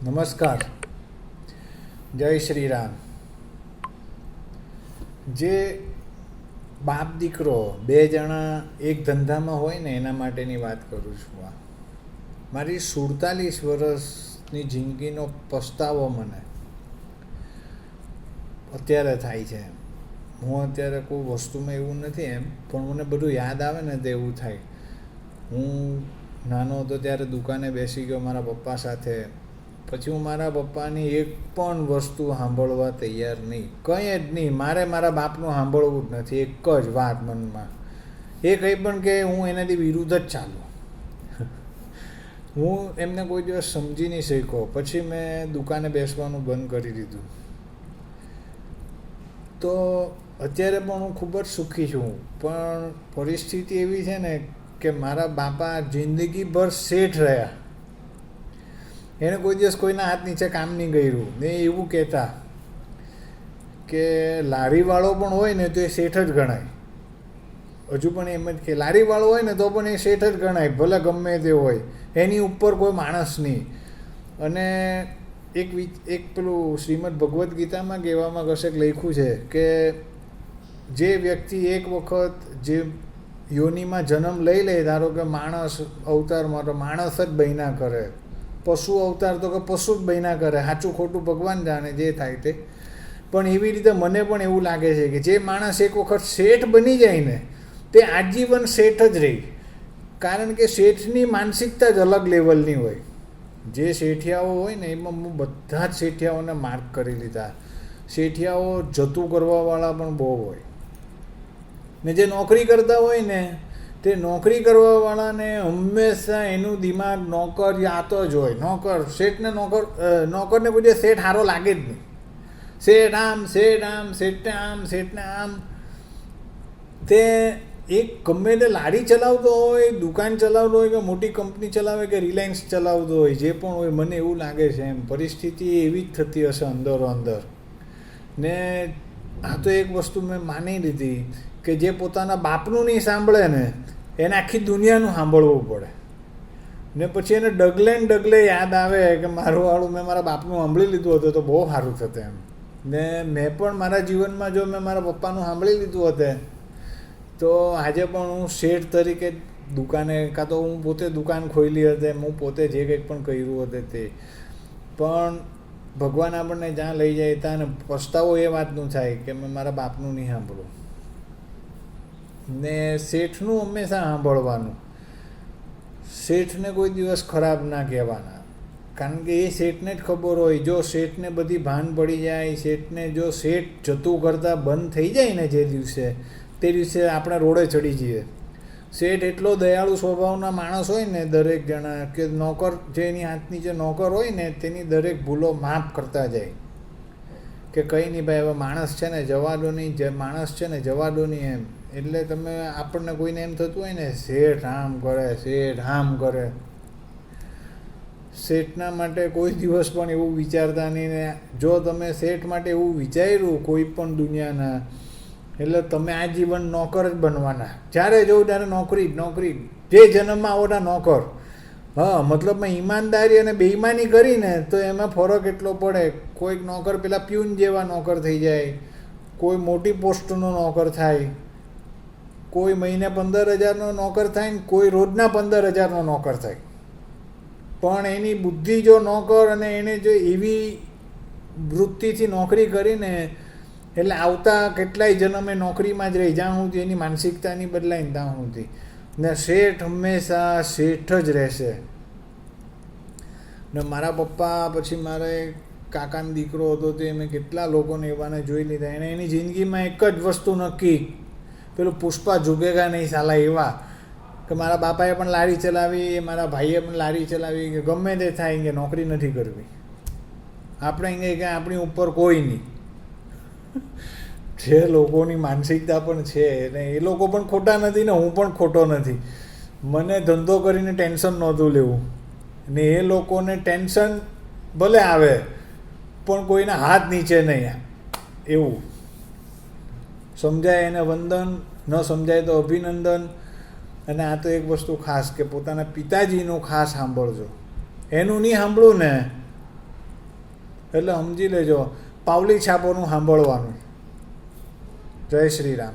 નમસ્કાર. જય શ્રી રામ. જે બાપ દીકરો બે જણા એક ધંધામાં હોય ને એના માટેની વાત કરું છું. આ મારી 47 વર્ષની જિંદગીનો પસ્તાવો મને અત્યારે થાય છે. હું અત્યારે કોઈ વસ્તુમાં એવું નથી એમ, પણ મને બધું યાદ આવે ને તો એવું થાય. હું નાનો હતો ત્યારે દુકાને બેસી ગયો મારા પપ્પા સાથે. પછી હું મારા પપ્પાની એક પણ વસ્તુ સાંભળવા તૈયાર નહીં, કંઈ જ નહીં. મારે મારા બાપનું સાંભળવું જ નથી. એક જ વાત મનમાં, એ કંઈ પણ કે હું એનાથી વિરુદ્ધ જ ચાલું. હું એમને કોઈ દિવસ સમજી નહીં શક્યો. પછી મેં દુકાને બેસવાનું બંધ કરી દીધું. તો અત્યારે પણ હું ખૂબ જ સુખી છું. પણ પરિસ્થિતિ એવી છે ને કે મારા બાપા જિંદગીભર શેઠ રહ્યા. એણે કોઈ દિવસ કોઈના હાથ નીચે કામ નહીં કર્યું. ને એવું કહેતા કે લારીવાળો પણ હોય ને તો એ શેઠ જ ગણાય. હજુ પણ એમ જ કે લારીવાળો હોય ને તો પણ એ શેઠ જ ગણાય, ભલે ગમે તે હોય. એની ઉપર કોઈ માણસ નહીં. અને એક પેલું શ્રીમદ ભગવદ્ ગીતામાં કહેવામાં કશેક લખ્યું છે કે જે વ્યક્તિ એક વખત જે યોનિમાં જન્મ લઈ લે, ધારો કે માણસ અવતારમાં, તો માણસ જ બન્યા કરે. પશુ અવતાર તો કે પશુ જ બન્યા કરે. સાચું ખોટું ભગવાન જાણે, જે થાય તે. પણ એવી રીતે મને પણ એવું લાગે છે કે જે માણસ એક વખત શેઠ બની જાય ને તે આજીવન શેઠ જ રહે. કારણ કે શેઠની માનસિકતા જ અલગ લેવલની હોય. જે શેઠિયાઓ હોય ને એમાં હું બધા જ શેઠિયાઓને માર્ક કરી લીધા. શેઠિયાઓ જતું કરવાવાળા પણ બહુ હોય, ને જે નોકરી કરતા હોય ને તે નોકરી કરવાવાળાને હંમેશા એનું દિમાગ નોકર યાતો જ હોય. નોકરને કોઈ દિવસ શેઠ સારો લાગે જ નહીં. શેઠ આમ, શેઠ આમ, શેઠને આમ, શેઠને આમ. તે એક ગમે તે લારી ચલાવતો હોય, દુકાન ચલાવતો હોય, કે મોટી કંપની ચલાવે, કે રિલાયન્સ ચલાવતો હોય, જે પણ હોય, મને એવું લાગે છે એમ પરિસ્થિતિ એવી જ થતી હશે અંદરો અંદર. ને આ તો એક વસ્તુ મેં માની લીધી કે જે પોતાના બાપનું નહીં સાંભળે ને એને આખી દુનિયાનું સાંભળવું પડે. ને પછી એને ડગલે ને ડગલે યાદ આવે કે મારું વાળું મેં મારા બાપનું સાંભળી લીધું હતું તો બહુ સારું થતું એમ. ને મેં પણ મારા જીવનમાં જો મેં મારા પપ્પાનું સાંભળી લીધું હતું તો આજે પણ હું શેઠ તરીકે દુકાને, કાં તો હું પોતે દુકાન ખોલી હતી, હું પોતે જે કંઈક પણ કર્યું હતું તે. પણ ભગવાન આપણને જ્યાં લઈ જાય ત્યાં ને પસ્તાવો એ વાતનું થાય કે મેં મારા બાપનું નહીં સાંભળું. ને શેઠનું હંમેશા સાંભળવાનું. શેઠને કોઈ દિવસ ખરાબ ના કહેવાના, કારણ કે એ શેઠને જ ખબર હોય. જો શેઠને બધી ભાન પડી જાય, શેઠને જો શેઠ જતું કરતાં બંધ થઈ જાય ને જે દિવસે, તે દિવસે આપણે રોડે ચડી જઈએ. શેઠ એટલો દયાળુ સ્વભાવના માણસ હોય ને દરેક જણા, કે નોકર જે એની હાથ નીચે નોકર હોય ને તેની દરેક ભૂલો માફ કરતા જાય. કે કંઈ નહીં ભાઈ, હવે માણસ છે ને જવા દો નહીં, જે માણસ છે ને જવા દો નહીં એમ. એટલે તમે આપણને કોઈને એમ થતું હોય ને શેઠ આમ કરે, શેઠ આમ કરે, શેઠના માટે કોઈ દિવસ પણ એવું વિચારતા નહીં. ને જો તમે શેઠ માટે એવું વિચાર્યું કોઈ પણ દુનિયાના, એટલે તમે આ જીવન નોકર જ બનવાના. જ્યારે જોઉં ત્યારે નોકરી જ નોકરી. જે જન્મમાં આવો નોકર. હા, મતલબમાં ઈમાનદારી અને બેઈમાની કરીને તો એમાં ફરક એટલો પડે. કોઈક નોકર પેલા પ્યુન જેવા નોકર થઈ જાય, કોઈ મોટી પોસ્ટનો નોકર થાય, કોઈ મહિને 15,000નો નોકર થાય ને કોઈ રોજના 15,000નો નોકર થાય. પણ એની બુદ્ધિ જો નોકર, અને એને જો એવી વૃત્તિથી નોકરી કરીને, એટલે આવતા કેટલાય જન્મે નોકરીમાં જ રહી, જ્યાં સુધી એની માનસિકતાની બદલાય ને ત્યાં સુધી. ને શેઠ હંમેશા શેઠ જ રહેશે. ને મારા પપ્પા, પછી મારે કાકાનો દીકરો હતો તે મેં કેટલા લોકોને એવાને જોઈ લીધા. એને એની જિંદગીમાં એક જ વસ્તુ નક્કી, પેલું પુષ્પા ઝુકેગા નહીં સાલા, એવા કે મારા બાપાએ પણ લારી ચલાવી, મારા ભાઈએ પણ લારી ચલાવી, કે ગમે તે થાય કે નોકરી નથી કરવી. આપણે અહીંયા કે આપણી ઉપર કોઈ નહીં. જે લોકોની માનસિકતા પણ છે, ને એ લોકો પણ ખોટા નથી ને હું પણ ખોટો નથી. મને ધંધો કરીને ટેન્શન નહોતું લેવું, ને એ લોકોને ટેન્શન ભલે આવે પણ કોઈના હાથ નીચે નહીં. એવું સમજાય એને વંદન, ન સમજાય તો અભિનંદન. અને આ તો એક વસ્તુ ખાસ કે પોતાના પિતાજીનું ખાસ સાંભળજો. એનું નહીં સાંભળું ને એટલે સમજી લેજો પાવલી છાપોનું સાંભળવાનું. જય શ્રી રામ.